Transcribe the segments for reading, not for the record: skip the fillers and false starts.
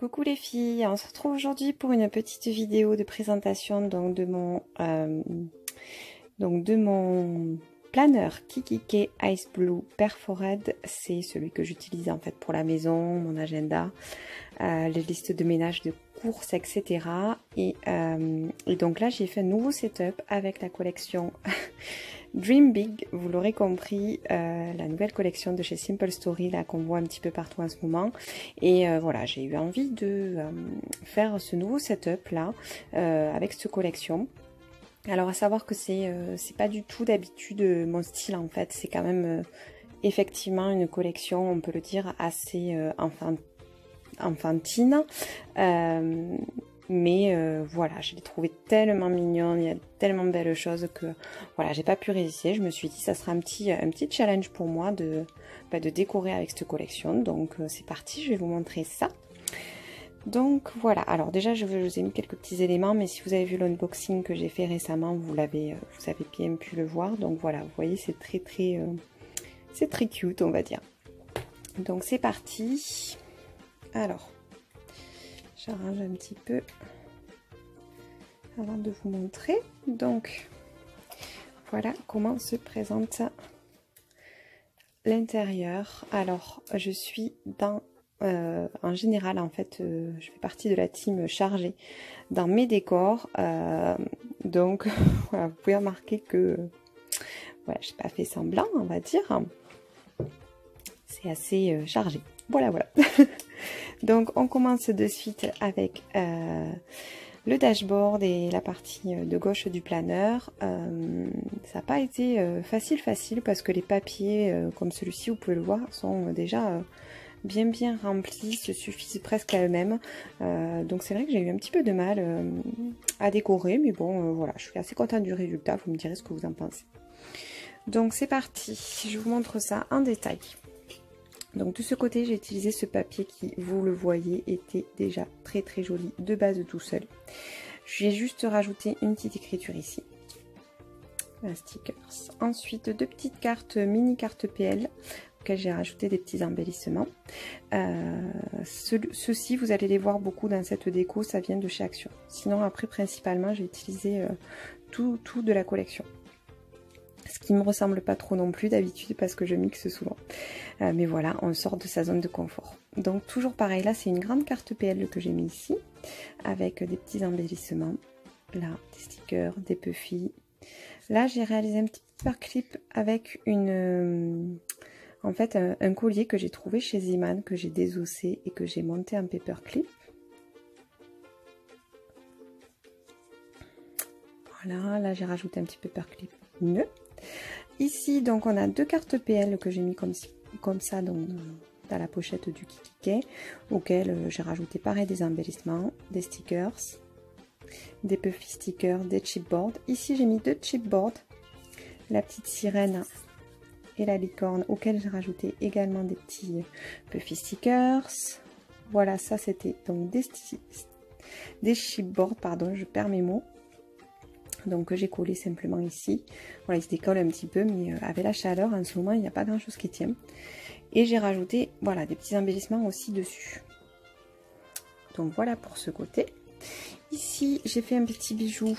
Coucou les filles, on se retrouve aujourd'hui pour une petite vidéo de présentation de mon planeur Kikki.K Ice Blue Perforated. C'est celui que j'utilise en fait pour la maison, mon agenda, les listes de ménage, de courses, etc. Et donc là j'ai fait un nouveau setup avec la collection Dream Big, vous l'aurez compris, la nouvelle collection de chez Simple Story là qu'on voit un petit peu partout en ce moment. Et voilà, j'ai eu envie de faire ce nouveau setup là avec cette collection. Alors à savoir que c'est pas du tout d'habitude mon style en fait, c'est quand même effectivement une collection, on peut le dire, assez enfantine. Mais voilà, je l'ai trouvé tellement mignonne, il y a tellement de belles choses que voilà, j'ai pas pu résister. Je me suis dit ça sera un petit challenge pour moi de décorer avec cette collection. Donc c'est parti, je vais vous montrer ça. Donc voilà, alors déjà je vous ai mis quelques petits éléments, mais si vous avez vu l'unboxing que j'ai fait récemment, vous avez bien pu le voir. Donc voilà, vous voyez, c'est très cute, on va dire. Donc c'est parti. Alors, j'arrange un petit peu avant de vous montrer. Donc, voilà comment se présente l'intérieur. Alors, je suis dans, en général, en fait, je fais partie de la team chargée dans mes décors. Donc, voilà, vous pouvez remarquer que, voilà, j'ai pas fait semblant, on va dire. C'est assez chargé. Voilà, voilà. Donc on commence de suite avec le dashboard et la partie de gauche du planeur. Ça n'a pas été facile parce que les papiers comme celui-ci, vous pouvez le voir, sont déjà bien remplis, se suffisent presque à eux-mêmes. Donc c'est vrai que j'ai eu un petit peu de mal à décorer, mais bon voilà, je suis assez contente du résultat, vous me direz ce que vous en pensez. Donc c'est parti, je vous montre ça en détail. Donc de ce côté, j'ai utilisé ce papier qui, vous le voyez, était déjà très joli de base tout seul. J'ai juste rajouté une petite écriture ici, un stickers. Ensuite, deux petites cartes, mini cartes PL, auxquelles j'ai rajouté des petits embellissements. Ceux-ci, vous allez les voir beaucoup dans cette déco, ça vient de chez Action. Sinon, après, principalement, j'ai utilisé tout de la collection. Ce qui ne me ressemble pas trop non plus d'habitude parce que je mixe souvent. Mais voilà, on sort de sa zone de confort. Donc toujours pareil, là c'est une grande carte PL que j'ai mis ici, avec des petits embellissements. Là, des stickers, des puffy. Là j'ai réalisé un petit paperclip avec en fait un collier que j'ai trouvé chez Ziman, que j'ai désossé et que j'ai monté en paperclip. Voilà, là j'ai rajouté un petit paperclip nœud. Ici, donc, on a deux cartes PL que j'ai mis comme ça dans la pochette du Kikki.K, auquel j'ai rajouté pareil des embellissements, des stickers, des puffy stickers, des chipboards. Ici, j'ai mis deux chipboards, la petite sirène et la licorne, auquel j'ai rajouté également des petits puffy stickers. Voilà, ça c'était donc des chipboards, pardon, je perds mes mots. Donc j'ai collé simplement ici. Voilà, il se décolle un petit peu, mais avec la chaleur en ce moment, il n'y a pas grand chose qui tient. Et j'ai rajouté, voilà, des petits embellissements aussi dessus. Donc voilà pour ce côté. Ici, j'ai fait un petit bijou.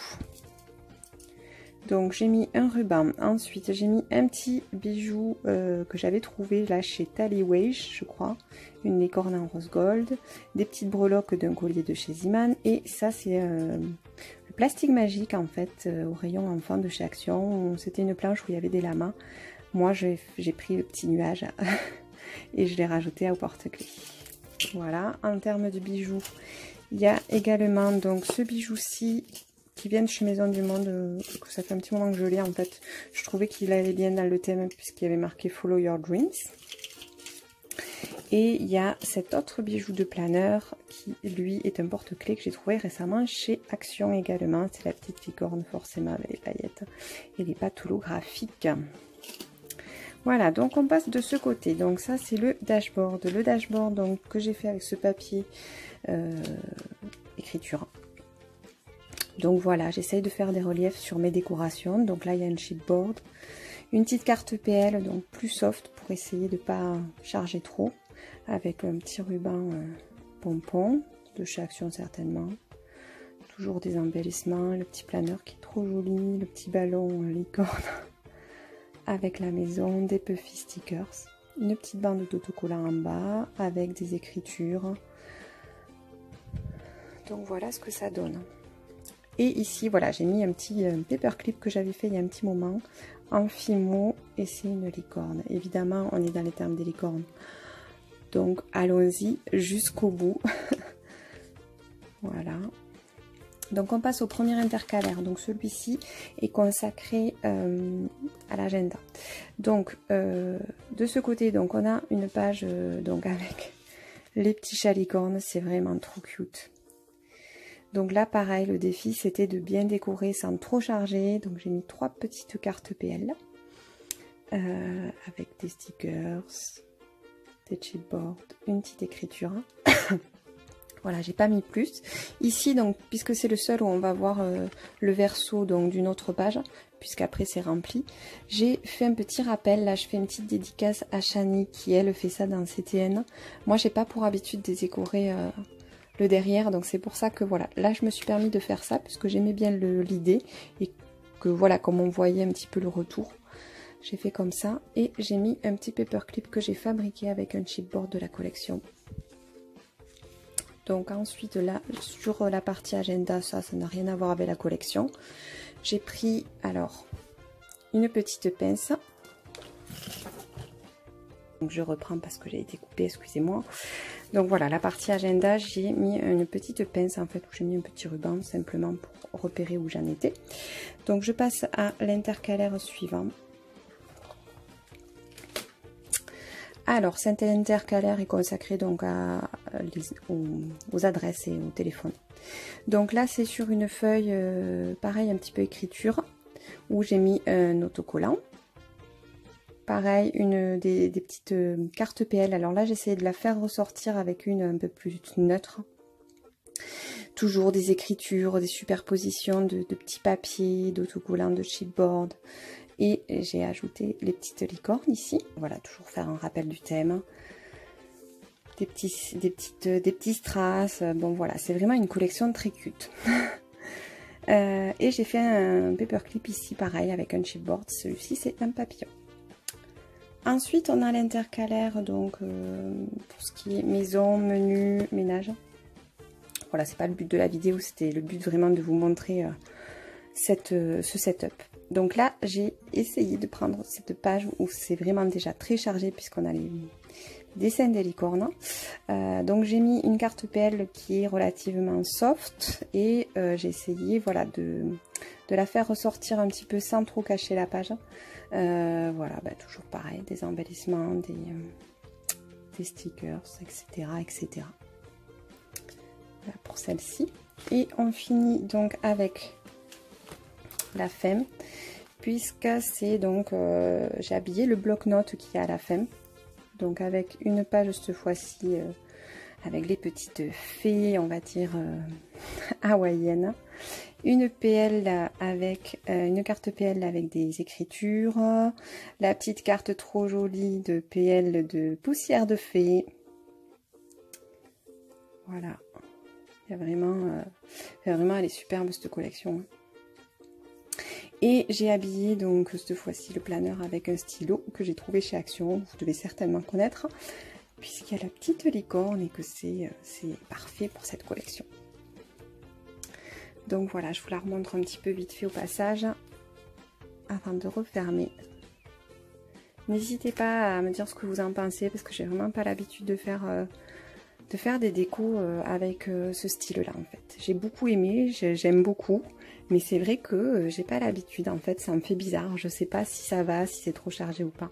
Donc j'ai mis un ruban. Ensuite, j'ai mis un petit bijou que j'avais trouvé là chez Tallywage, je crois. Une licorne en rose gold. Des petites breloques d'un collier de chez Ziman. Et ça, c'est plastique magique en fait, au rayon enfant de chez Action. C'était une planche où il y avait des lamas. Moi j'ai pris le petit nuage et je l'ai rajouté au porte-clés. Voilà, en termes de bijoux, il y a également donc ce bijou-ci qui vient de chez Maison du Monde, que ça fait un petit moment que je l'ai en fait. Je trouvais qu'il allait bien dans le thème puisqu'il y avait marqué Follow Your Dreams. Et il y a cet autre bijou de planeur qui, lui, est un porte-clés que j'ai trouvé récemment chez Action également. C'est la petite licorne, forcément, avec les paillettes et les pattes holographiques. Voilà, donc on passe de ce côté. Donc ça, c'est le dashboard. Le dashboard donc, que j'ai fait avec ce papier écriture. Donc voilà, j'essaye de faire des reliefs sur mes décorations. Donc là, il y a un chipboard. Une petite carte PL, donc plus soft pour essayer de ne pas charger trop. Avec un petit ruban pompon. de chez Action certainement. Toujours des embellissements, le petit planeur qui est trop joli, le petit ballon licorne avec la maison, des puffy stickers, une petite bande d'autocollants en bas avec des écritures. Donc voilà ce que ça donne. Et ici voilà, j'ai mis un petit paperclip que j'avais fait il y a un petit moment en Fimo et c'est une licorne. Évidemment on est dans les termes des licornes. Donc allons-y jusqu'au bout. Voilà. Donc on passe au premier intercalaire. Donc celui-ci est consacré à l'agenda. Donc de ce côté, donc on a une page donc avec les petits chats licornes. C'est vraiment trop cute. Donc là pareil, le défi c'était de bien décorer sans trop charger. Donc j'ai mis 3 petites cartes PL avec des stickers, des chipboards, une petite écriture. Voilà, j'ai pas mis plus. Ici, donc, puisque c'est le seul où on va voir le verso donc d'une autre page, puisqu'après c'est rempli, j'ai fait un petit rappel. Là, je fais une petite dédicace à Chani qui, elle, fait ça dans CTN. Moi, j'ai pas pour habitude de décorer le derrière, donc c'est pour ça que voilà. Là, je me suis permis de faire ça, puisque j'aimais bien l'idée et que voilà, comme on voyait un petit peu le retour, j'ai fait comme ça. Et j'ai mis un petit paperclip que j'ai fabriqué avec un chipboard de la collection. Donc ensuite là sur la partie agenda, ça n'a rien à voir avec la collection. J'ai pris alors une petite pince. Donc je reprends parce que j'ai été coupée, excusez-moi. Donc voilà, la partie agenda, j'ai mis une petite pince en fait où j'ai mis un petit ruban simplement pour repérer où j'en étais. Donc je passe à l'intercalaire suivant. Alors, cet intercalaire est consacré donc aux adresses et au téléphone. Donc là, c'est sur une feuille, pareil, un petit peu écriture, où j'ai mis un autocollant. Pareil, des petites cartes PL. Alors là, j'ai essayé de la faire ressortir avec une un peu plus neutre. Toujours des écritures, des superpositions de petits papiers, d'autocollants, de chipboard. Et j'ai ajouté les petites licornes ici. Voilà, toujours faire un rappel du thème. Des petits strass. Bon voilà, c'est vraiment une collection très cute. Et j'ai fait un paperclip ici, pareil, avec un chipboard. Celui-ci, c'est un papillon. Ensuite, on a l'intercalaire, donc pour ce qui est maison, menu, ménage. Voilà, c'est pas le but de la vidéo, c'était le but vraiment de vous montrer ce setup. Donc là, j'ai essayé de prendre cette page où c'est vraiment déjà très chargé puisqu'on a les dessins des licornes. Donc j'ai mis une carte PL qui est relativement soft et j'ai essayé voilà, de la faire ressortir un petit peu sans trop cacher la page. Voilà, bah, toujours pareil, des embellissements, des stickers, etc. etc. Voilà pour celle-ci. Et on finit donc avec la femme, puisque c'est donc j'ai habillé le bloc-notes qui est à la femme, donc avec une page cette fois-ci avec les petites fées, on va dire hawaïennes, une PL avec une carte PL avec des écritures, la petite carte trop jolie de PL de poussière de fée. Voilà, il y a vraiment elle est superbe cette collection. Et j'ai habillé donc cette fois-ci le planeur avec un stylo que j'ai trouvé chez Action, vous devez certainement connaître, puisqu'il y a la petite licorne et que c'est parfait pour cette collection. Donc voilà, je vous la remontre un petit peu vite fait au passage, avant de refermer. N'hésitez pas à me dire ce que vous en pensez, parce que j'ai vraiment pas l'habitude de faire des décos avec ce style-là en fait. J'ai beaucoup aimé, j'aime beaucoup. Mais c'est vrai que j'ai pas l'habitude, en fait, ça me fait bizarre. Je sais pas si ça va, si c'est trop chargé ou pas.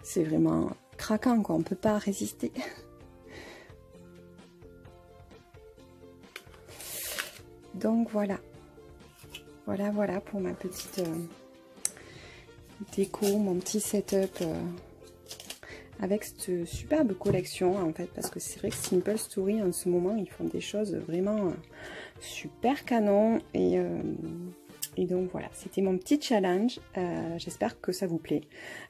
C'est vraiment craquant, quoi. On peut pas résister. Donc voilà. Voilà pour ma petite déco, mon petit setup avec cette superbe collection en fait, parce que c'est vrai que Simple Story en ce moment ils font des choses vraiment super canon et Et donc voilà, c'était mon petit challenge, j'espère que ça vous plaît.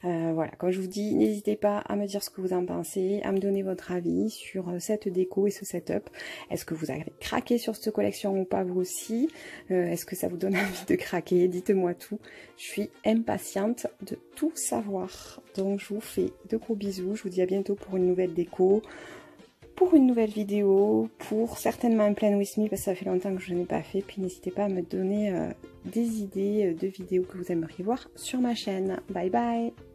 Voilà, comme je vous dis, n'hésitez pas à me dire ce que vous en pensez, à me donner votre avis sur cette déco et ce setup. Est-ce que vous avez craqué sur cette collection ou pas vous aussi? Est-ce que ça vous donne envie de craquer? Dites-moi tout, je suis impatiente de tout savoir. Donc je vous fais de gros bisous, je vous dis à bientôt pour une nouvelle déco, pour une nouvelle vidéo, pour certainement un plan with me parce que ça fait longtemps que je n'ai pas fait. Puis n'hésitez pas à me donner des idées de vidéos que vous aimeriez voir sur ma chaîne. Bye bye!